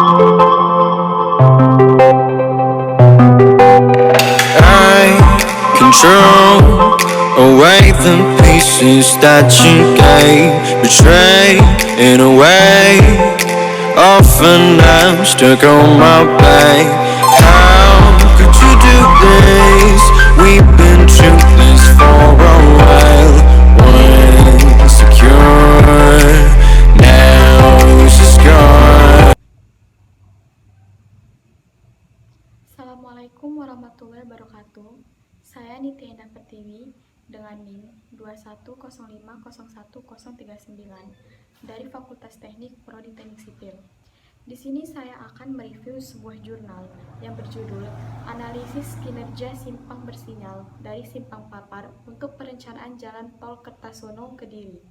I control away the pieces that you gave, betray in a way. Often I'm stuck on my back. How could you do this? We've been through this for a while. When secure, now she's gone. Assalamualaikum warahmatullahi wabarakatuh. Saya Nitya Indah Pertiwi dengan NIM 210501039 dari Fakultas Teknik Prodi Teknik Sipil. Di sini saya akan mereview sebuah jurnal yang berjudul Analisis Kinerja Simpang Bersinyal dari Simpang Papar untuk Perencanaan Jalan Tol Kertasono Kediri.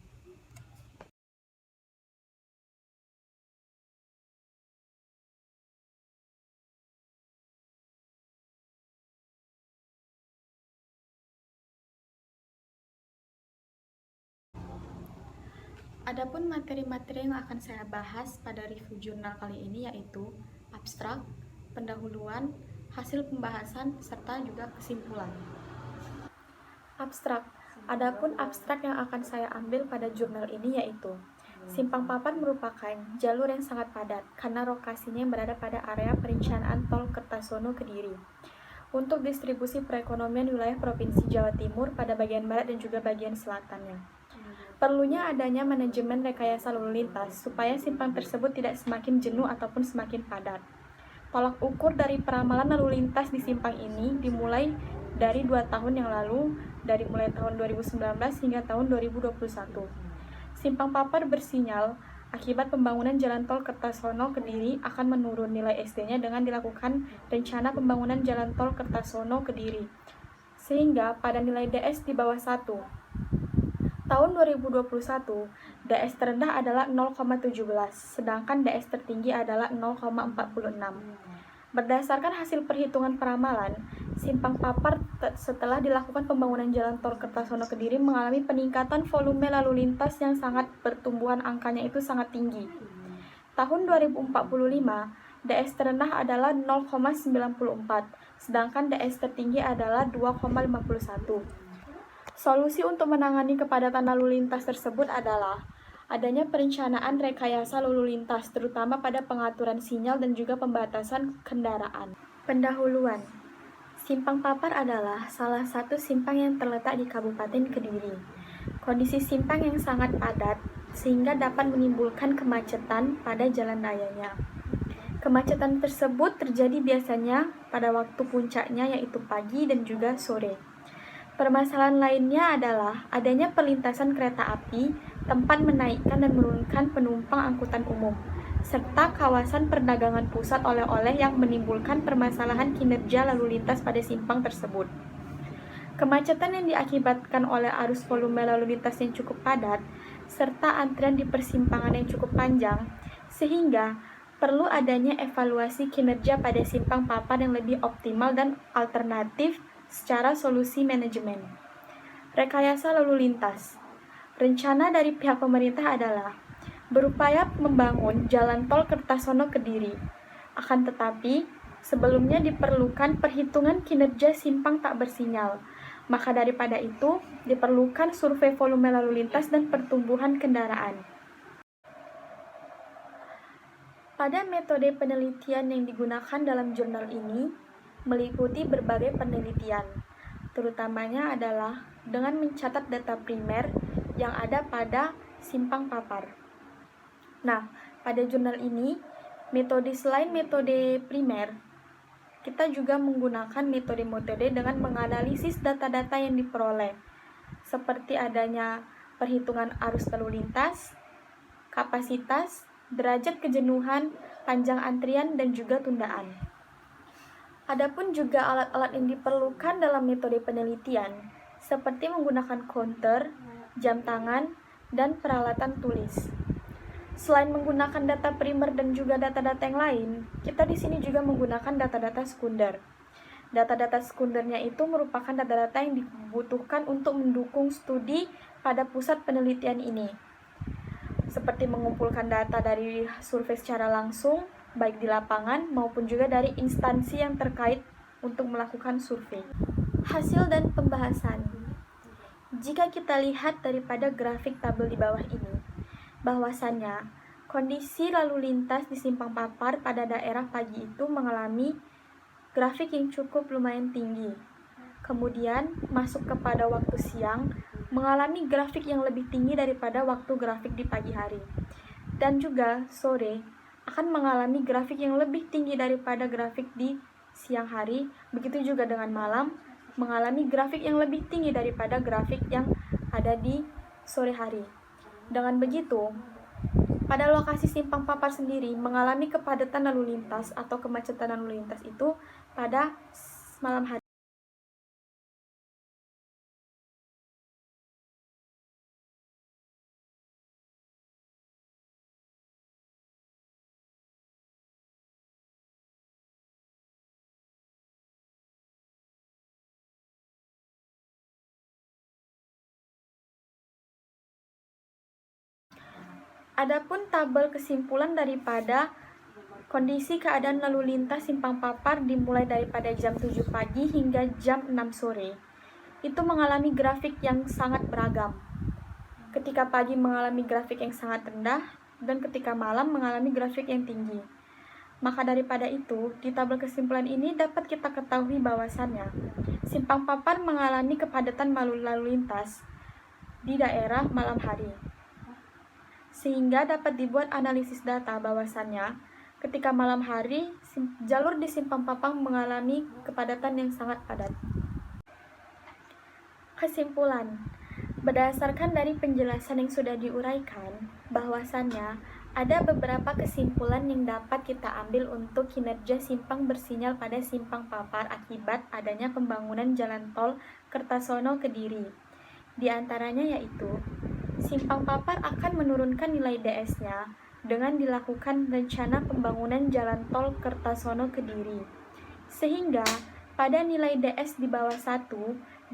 Adapun materi-materi yang akan saya bahas pada review jurnal kali ini yaitu abstrak, pendahuluan, hasil pembahasan, serta juga kesimpulan. Abstrak. Adapun abstrak yang akan saya ambil pada jurnal ini yaitu Simpang Papar merupakan jalur yang sangat padat karena lokasinya yang berada pada area perencanaan tol Kertasono Kediri. Untuk distribusi perekonomian wilayah Provinsi Jawa Timur pada bagian barat dan juga bagian selatannya. Perlunya adanya manajemen rekayasa lalu lintas supaya simpang tersebut tidak semakin jenuh ataupun semakin padat. Tolak ukur dari peramalan lalu lintas di simpang ini dimulai dari 2 tahun yang lalu, dari mulai tahun 2019 hingga tahun 2021. Simpang Papar bersinyal akibat pembangunan jalan tol Kertasono Kediri akan menurun nilai SD-nya dengan dilakukan rencana pembangunan jalan tol Kertasono Kediri, sehingga pada nilai DS di bawah 1. Tahun 2021, DS terendah adalah 0,17, sedangkan DS tertinggi adalah 0,46. Berdasarkan hasil perhitungan peramalan, Simpang Papar setelah dilakukan pembangunan jalan tol Kertasono Kediri mengalami peningkatan volume lalu lintas yang sangat pertumbuhan angkanya itu sangat tinggi. Tahun 2045, DS terendah adalah 0,94, sedangkan DS tertinggi adalah 2,51. Solusi untuk menangani kepadatan lalu lintas tersebut adalah adanya perencanaan rekayasa lalu lintas, terutama pada pengaturan sinyal dan juga pembatasan kendaraan. Pendahuluan. Simpang Papar adalah salah satu simpang yang terletak di Kabupaten Kediri. Kondisi simpang yang sangat padat sehingga dapat menimbulkan kemacetan pada jalan rayanya. Kemacetan tersebut terjadi biasanya pada waktu puncaknya yaitu pagi dan juga sore. Permasalahan lainnya adalah adanya perlintasan kereta api, tempat menaikkan dan menurunkan penumpang angkutan umum, serta kawasan perdagangan pusat oleh-oleh yang menimbulkan permasalahan kinerja lalu lintas pada simpang tersebut. Kemacetan yang diakibatkan oleh arus volume lalu lintas yang cukup padat, serta antrian di persimpangan yang cukup panjang, sehingga perlu adanya evaluasi kinerja pada Simpang Papar yang lebih optimal dan alternatif secara solusi manajemen. Rekayasa lalu lintas. Rencana dari pihak pemerintah adalah berupaya membangun jalan tol Kertasono Kediri. Akan tetapi, sebelumnya diperlukan perhitungan kinerja simpang tak bersinyal. Maka daripada itu, diperlukan survei volume lalu lintas dan pertumbuhan kendaraan. Pada metode penelitian yang digunakan dalam jurnal ini, meliputi berbagai penelitian, terutamanya adalah dengan mencatat data primer yang ada pada Simpang Papar. Nah, pada jurnal ini, selain metode primer, kita juga menggunakan metode-metode dengan menganalisis data-data yang diperoleh, seperti adanya perhitungan arus lalu lintas, kapasitas, derajat kejenuhan, panjang antrian, dan juga tundaan. Adapun juga alat-alat yang diperlukan dalam metode penelitian, seperti menggunakan counter, jam tangan, dan peralatan tulis. Selain menggunakan data primer dan juga data-data yang lain, kita di sini juga menggunakan data-data sekunder. Data-data sekundernya itu merupakan data-data yang dibutuhkan untuk mendukung studi pada pusat penelitian ini, seperti mengumpulkan data dari survei secara langsung, baik di lapangan maupun juga dari instansi yang terkait untuk melakukan survei. Hasil dan pembahasan. Jika kita lihat daripada grafik tabel di bawah ini, bahwasannya kondisi lalu lintas di Simpang Papar pada daerah pagi itu mengalami grafik yang cukup lumayan tinggi. Kemudian masuk kepada waktu siang mengalami grafik yang lebih tinggi daripada waktu grafik di pagi hari. Dan juga sore akan mengalami grafik yang lebih tinggi daripada grafik di siang hari. Begitu juga dengan malam mengalami grafik yang lebih tinggi daripada grafik yang ada di sore hari. Dengan begitu, pada lokasi Simpang Papar sendiri mengalami kepadatan lalu lintas atau kemacetan lalu lintas itu pada malam hari. Adapun tabel kesimpulan daripada kondisi keadaan lalu lintas Simpang Papar dimulai daripada jam 7 pagi hingga jam 6 sore, itu mengalami grafik yang sangat beragam. Ketika pagi mengalami grafik yang sangat rendah, dan ketika malam mengalami grafik yang tinggi. Maka daripada itu, di tabel kesimpulan ini dapat kita ketahui bahwasannya Simpang Papar mengalami kepadatan lalu lintas di daerah malam hari. Sehingga dapat dibuat analisis data bahwasannya ketika malam hari jalur di Simpang Papar mengalami kepadatan yang sangat padat. Kesimpulan, berdasarkan dari penjelasan yang sudah diuraikan, bahwasannya ada beberapa kesimpulan yang dapat kita ambil untuk kinerja simpang bersinyal pada Simpang Papar akibat adanya pembangunan jalan tol Kertasono Kediri. Di antaranya yaitu, Simpang Papar akan menurunkan nilai DS-nya dengan dilakukan rencana pembangunan jalan tol Kertasono Kediri. Sehingga pada nilai DS di bawah 1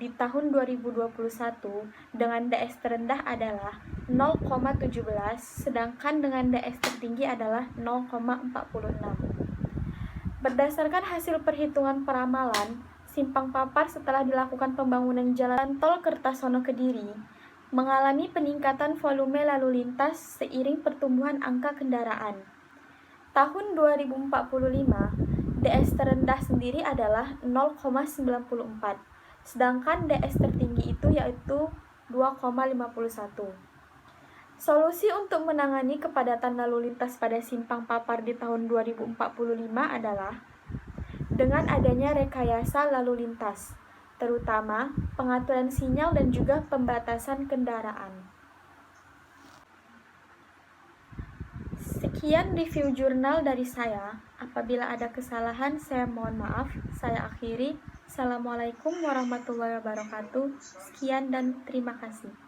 di tahun 2021 dengan DS terendah adalah 0,17 sedangkan dengan DS tertinggi adalah 0,46. Berdasarkan hasil perhitungan peramalan, Simpang Papar setelah dilakukan pembangunan jalan tol Kertasono Kediri mengalami peningkatan volume lalu lintas seiring pertumbuhan angka kendaraan. Tahun 2045, DS terendah sendiri adalah 0,94, sedangkan DS tertinggi itu yaitu 2,51. Solusi untuk menangani kepadatan lalu lintas pada Simpang Papar di tahun 2045 adalah dengan adanya rekayasa lalu lintas, terutama pengaturan sinyal dan juga pembatasan kendaraan. Sekian review jurnal dari saya. Apabila ada kesalahan, saya mohon maaf. Saya akhiri. Assalamualaikum warahmatullahi wabarakatuh. Sekian dan terima kasih.